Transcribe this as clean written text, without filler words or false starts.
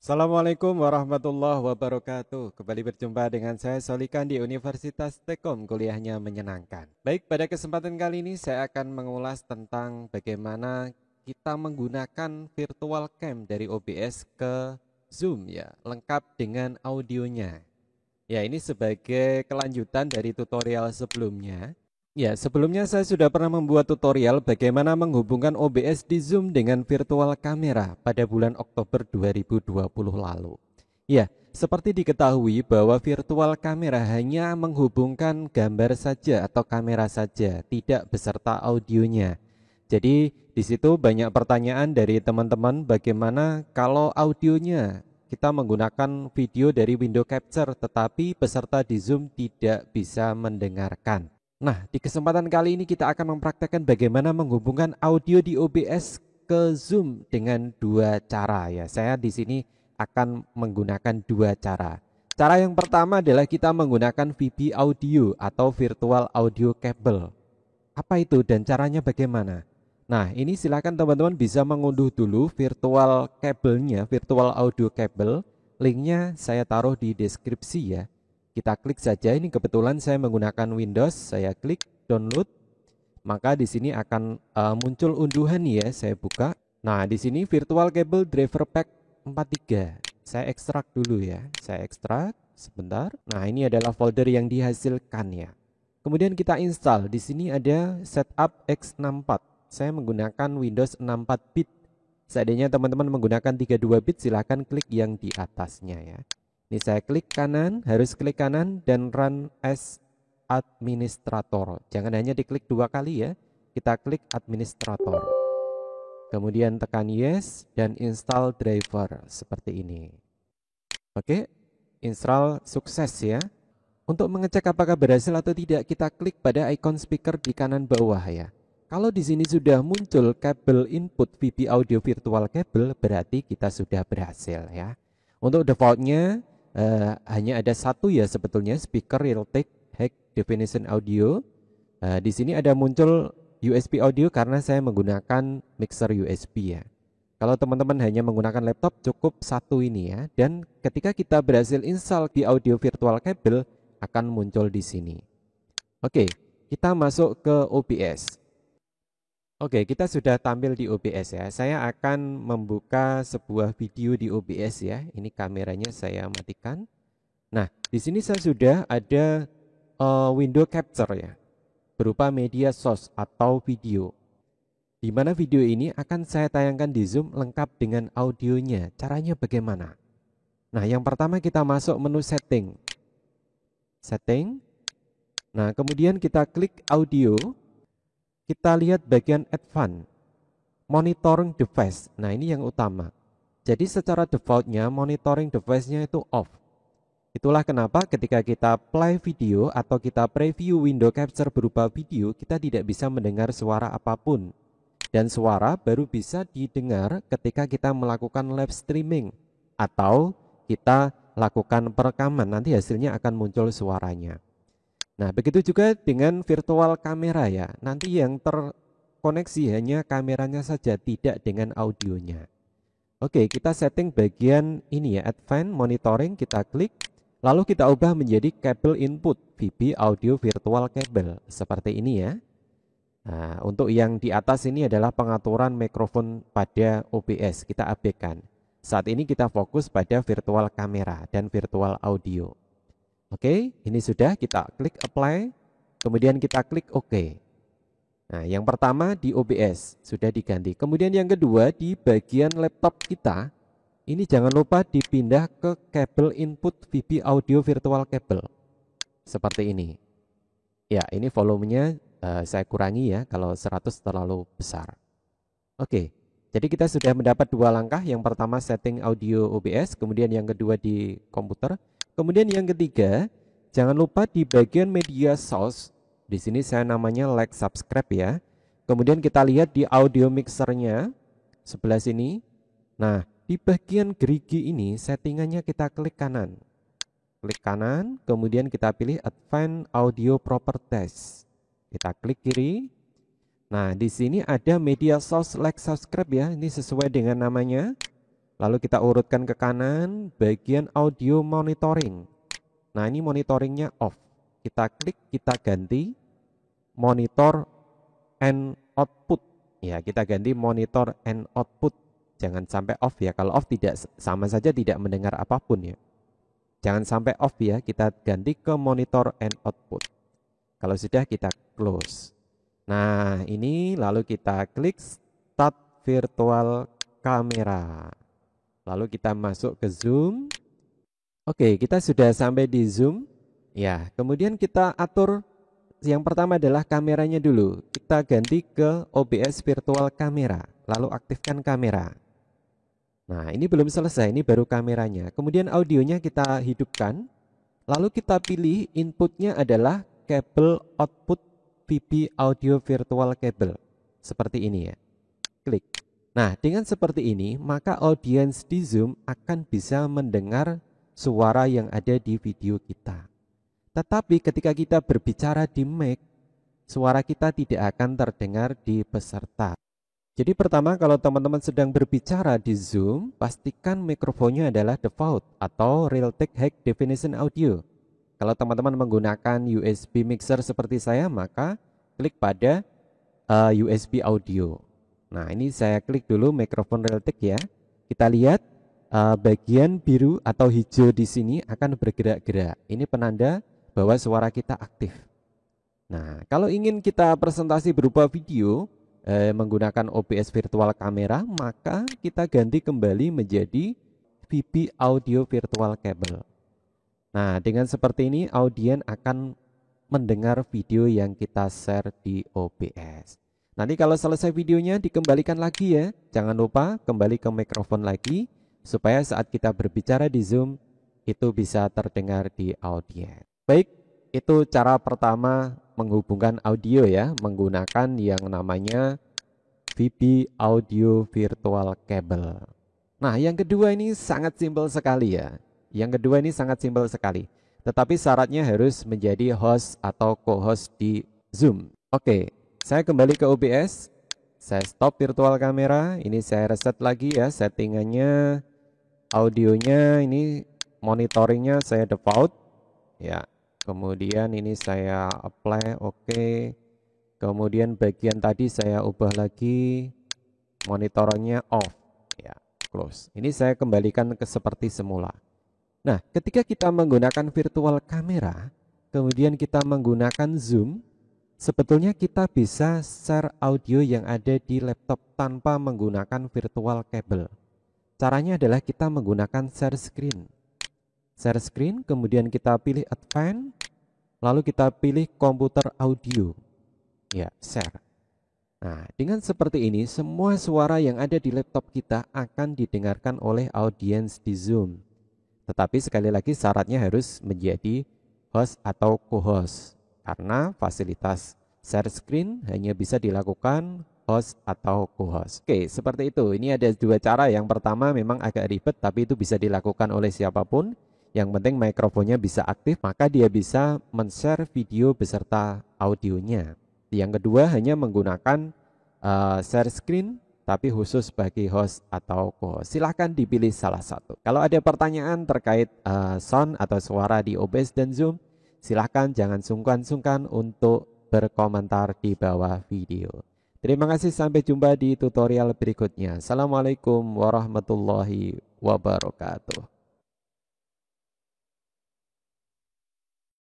Assalamualaikum warahmatullahi wabarakatuh. Kembali berjumpa dengan saya Solikan di Universitas Tekom, kuliahnya menyenangkan. Baik, pada kesempatan kali ini saya akan mengulas tentang bagaimana kita menggunakan virtual cam dari OBS ke Zoom ya, lengkap dengan audionya. Ya, ini sebagai kelanjutan dari tutorial sebelumnya. Ya, sebelumnya saya sudah pernah membuat tutorial bagaimana menghubungkan OBS di Zoom dengan virtual kamera pada bulan Oktober 2020 lalu. Ya, seperti diketahui bahwa virtual kamera hanya menghubungkan gambar saja atau kamera saja, tidak beserta audionya. Jadi, di situ banyak pertanyaan dari teman-teman bagaimana kalau audionya kita menggunakan video dari window capture tetapi peserta di Zoom tidak bisa mendengarkan. Nah, di kesempatan kali ini kita akan mempraktekkan bagaimana menghubungkan audio di OBS ke Zoom dengan dua cara ya. Saya di sini akan menggunakan dua cara. Cara yang pertama adalah kita menggunakan VB Audio atau Virtual Audio Cable. Apa itu dan caranya bagaimana? Nah, ini silakan teman-teman bisa mengunduh dulu virtual cable-nya, virtual audio cable. Linknya saya taruh di deskripsi ya. Kita klik saja, ini kebetulan saya menggunakan Windows, saya klik download, maka di sini akan muncul unduhan ya, saya buka. Nah, di sini virtual cable driver pack 43. Saya ekstrak dulu ya, saya ekstrak sebentar. Nah, ini adalah folder yang dihasilkan ya. Kemudian kita install, di sini ada setup x64. Saya menggunakan Windows 64 bit. Seandainya teman-teman menggunakan 32 bit, silahkan klik yang di atasnya ya. Ini saya klik kanan, harus klik kanan dan run as administrator. Jangan hanya diklik dua kali ya. Kita klik administrator. Kemudian tekan yes dan install driver seperti ini. Oke, install sukses ya. Untuk mengecek apakah berhasil atau tidak, kita klik pada icon speaker di kanan bawah ya. Kalau di sini sudah muncul kabel input VB Audio Virtual Cable, berarti kita sudah berhasil ya. Untuk defaultnya hanya ada satu ya sebetulnya, speaker Realtek High Definition Audio. Di sini ada muncul USB audio karena saya menggunakan mixer USB ya. Kalau teman-teman hanya menggunakan laptop, cukup satu ini ya. Dan ketika kita berhasil install di Audio Virtual Cable, akan muncul di sini. Oke, kita masuk ke OBS. Oke, kita sudah tampil di OBS ya. Saya akan membuka sebuah video di OBS ya. Ini kameranya saya matikan. Nah, di sini saya sudah ada window capture ya, berupa media source atau video. Di mana video ini akan saya tayangkan di Zoom lengkap dengan audionya. Caranya bagaimana? Nah, yang pertama kita masuk menu setting. Setting. Nah, kemudian kita klik audio. Kita lihat bagian advance, monitoring device. Nah, ini yang utama. Jadi secara defaultnya monitoring device-nya itu off. Itulah kenapa ketika kita play video atau kita preview window capture berupa video, kita tidak bisa mendengar suara apapun. Dan suara baru bisa didengar ketika kita melakukan live streaming atau kita lakukan perekaman. Nanti hasilnya akan muncul suaranya. Nah, begitu juga dengan virtual kamera ya. Nanti yang terkoneksi hanya kameranya saja, tidak dengan audionya. Oke, kita setting bagian ini ya, advanced monitoring, kita klik. Lalu kita ubah menjadi kabel input VB Audio Virtual Cable. Seperti ini ya. Nah, untuk yang di atas ini adalah pengaturan mikrofon pada OBS, kita abaikan. Saat ini kita fokus pada virtual kamera dan virtual audio. Oke, ini sudah, kita klik apply, kemudian kita klik OK. Nah, yang pertama di OBS sudah diganti. Kemudian yang kedua di bagian laptop kita, ini jangan lupa dipindah ke kabel input VB Audio Virtual Cable. Seperti ini. Ya, ini volumenya saya kurangi ya, kalau 100 terlalu besar. Oke, jadi kita sudah mendapat dua langkah. Yang pertama setting audio OBS, kemudian yang kedua di komputer. Kemudian yang ketiga, jangan lupa di bagian media source. Di sini saya namanya like subscribe ya. Kemudian kita lihat di audio mixernya sebelah sini. Nah, di bagian gerigi ini settingannya kita klik kanan. Klik kanan, kemudian kita pilih Advanced Audio Properties. Kita klik kiri. Nah, di sini ada media source like subscribe ya. Ini sesuai dengan namanya. Lalu kita urutkan ke kanan, bagian audio monitoring. Nah, ini monitoringnya off. Kita klik, kita ganti monitor and output. Ya, kita ganti monitor and output. Jangan sampai off ya. Kalau off tidak sama saja tidak mendengar apapun ya. Jangan sampai off ya. Kita ganti ke monitor and output. Kalau sudah kita close. Nah, ini lalu kita klik start virtual camera. Lalu kita masuk ke zoom. Oke, kita sudah sampai di zoom. Ya, kemudian kita atur yang pertama adalah kameranya dulu. Kita ganti ke OBS virtual camera. Lalu aktifkan kamera. Nah, ini belum selesai, ini baru kameranya. Kemudian audionya kita hidupkan. Lalu kita pilih inputnya adalah kabel output VB audio virtual cable. Seperti ini ya. Klik. Nah, dengan seperti ini, maka audiens di Zoom akan bisa mendengar suara yang ada di video kita. Tetapi ketika kita berbicara di mic, suara kita tidak akan terdengar di peserta. Jadi pertama, kalau teman-teman sedang berbicara di Zoom, pastikan mikrofonnya adalah default atau Realtek High Definition Audio. Kalau teman-teman menggunakan USB mixer seperti saya, maka klik pada USB audio. Nah, ini saya klik dulu mikrofon Realtek ya. Kita lihat bagian biru atau hijau di sini akan bergerak-gerak. Ini penanda bahwa suara kita aktif. Nah, kalau ingin kita presentasi berupa video menggunakan OBS virtual camera, maka kita ganti kembali menjadi VB audio virtual cable. Nah, dengan seperti ini audien akan mendengar video yang kita share di OBS. Nanti kalau selesai videonya dikembalikan lagi ya. Jangan lupa kembali ke mikrofon lagi supaya saat kita berbicara di Zoom itu bisa terdengar di audiens. Baik, itu cara pertama menghubungkan audio ya, menggunakan yang namanya VB audio virtual cable. Nah, yang kedua ini sangat simpel sekali ya. Yang kedua ini sangat simpel sekali. Tetapi syaratnya harus menjadi host atau co-host di Zoom. Oke, saya kembali ke OBS. Saya stop virtual kamera. Ini saya reset lagi ya settingannya. Audionya ini monitoringnya saya default. Ya, kemudian ini saya apply. Oke. Kemudian bagian tadi saya ubah lagi. Monitoringnya off. Ya, close. Ini saya kembalikan ke seperti semula. Nah, ketika kita menggunakan virtual kamera, kemudian kita menggunakan Zoom, sebetulnya kita bisa share audio yang ada di laptop tanpa menggunakan virtual cable. Caranya adalah kita menggunakan share screen. Share screen, kemudian kita pilih advance, lalu kita pilih komputer audio. Ya, share. Nah, dengan seperti ini, semua suara yang ada di laptop kita akan didengarkan oleh audiens di Zoom. Tetapi sekali lagi syaratnya harus menjadi host atau co-host. Karena fasilitas share screen hanya bisa dilakukan host atau co-host. Oke, seperti itu. Ini ada dua cara. Yang pertama memang agak ribet, tapi itu bisa dilakukan oleh siapapun. Yang penting mikrofonnya bisa aktif, maka dia bisa men-share video beserta audionya. Yang kedua hanya menggunakan share screen, tapi khusus bagi host atau co-host. Silahkan dipilih salah satu. Kalau ada pertanyaan terkait sound atau suara di OBS dan Zoom, silahkan jangan sungkan-sungkan untuk berkomentar di bawah video. Terima kasih, sampai jumpa di tutorial berikutnya. Assalamualaikum warahmatullahi wabarakatuh.